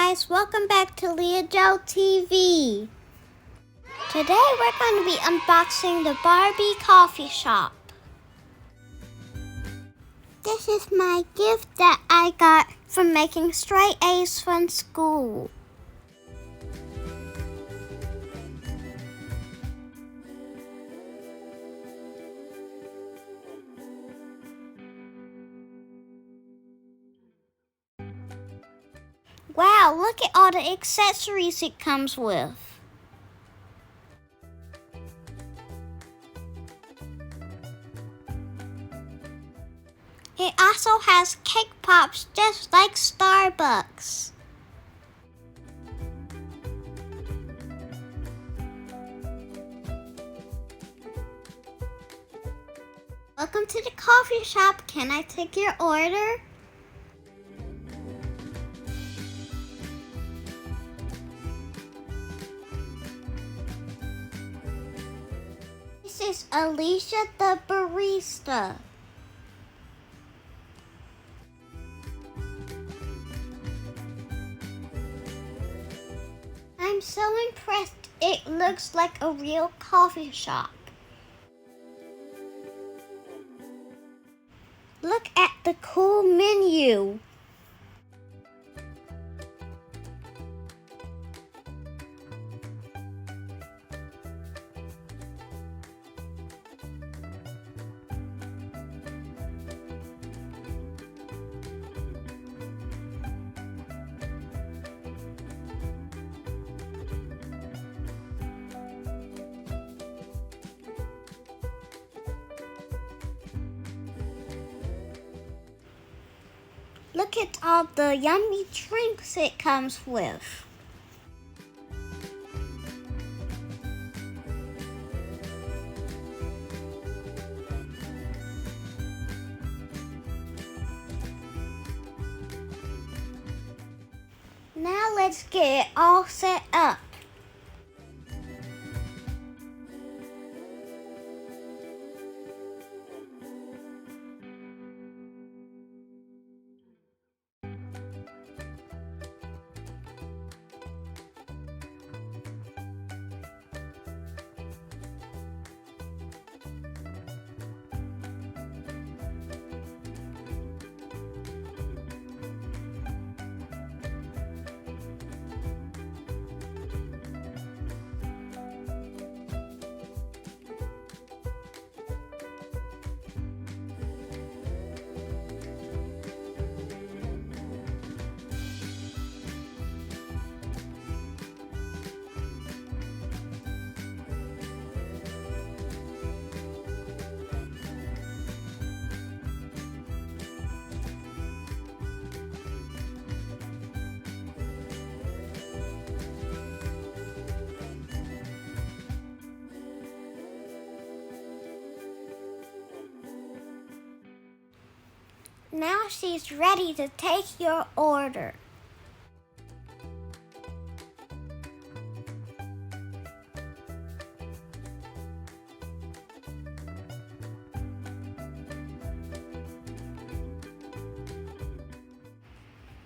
guys, welcome back to Leigha Jo TV. Today we're going to be unboxing the Barbie coffee shop. This is my gift that I got from making straight A's from school. Wow, look at all the accessories it comes with. It also has cake pops just like Starbucks. Welcome to the coffee shop. Can I take your order? This is Leigha the barista. I'm so impressed. It looks like a real coffee shop. Look at the cool menu. Look at all the yummy drinks it comes with. Now let's get it all set up. Now she's ready to take your order.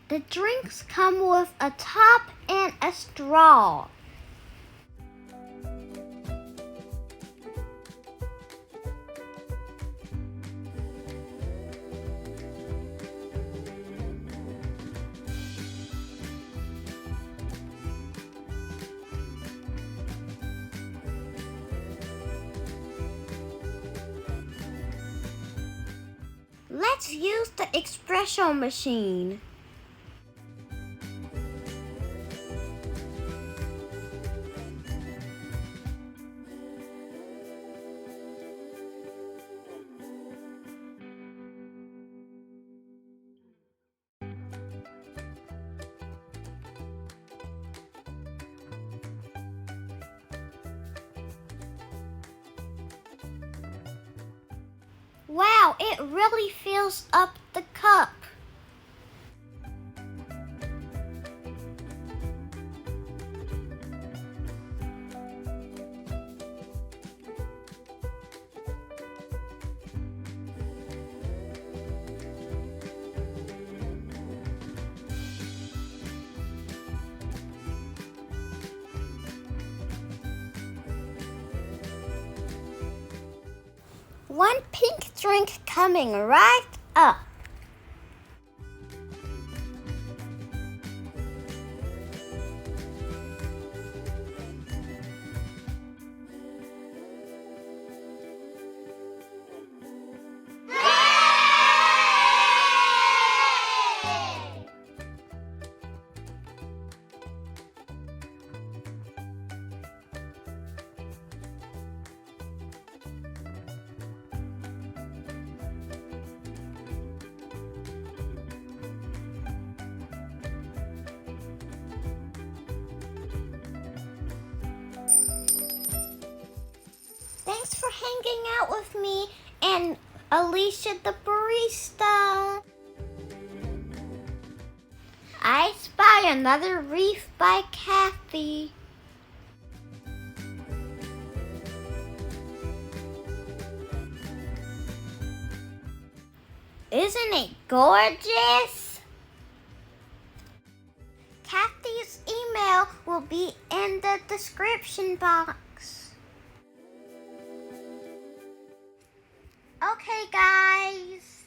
The drinks come with a top and a straw. Let's use the espresso machine. Wow, it really fills up the cup. one pink drink coming right up. Thanks for hanging out with me and Alicia the barista. I spy another wreath by Kathy. Isn't it gorgeous? Kathy's email will be in the description box. Okay, guys.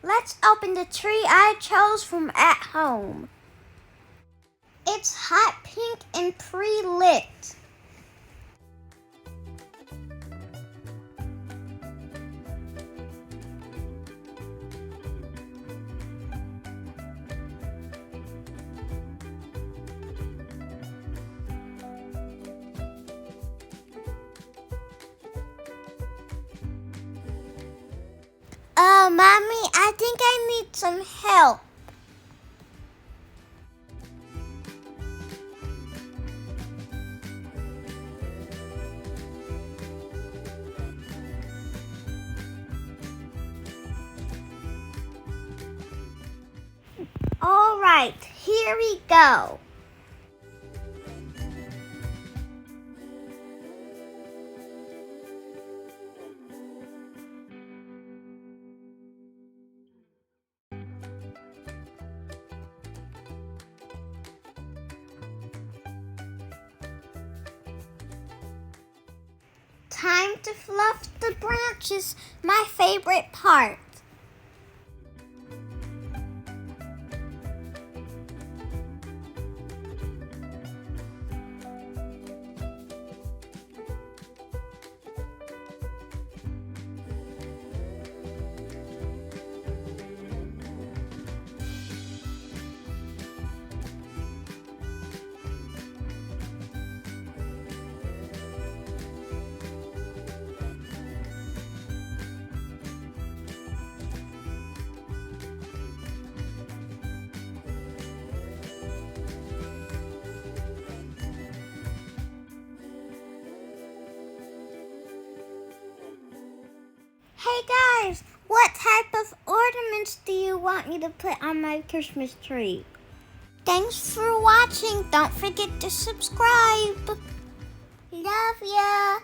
Let's open the tree I chose from at home. It's hot pink and pre-lit. Mommy, I think I need some help. All right, here we go. Time to fluff the branches, my favorite part. Hey guys, what type of ornaments do you want me to put on my Christmas tree? Thanks for watching. Don't forget to subscribe. Love ya.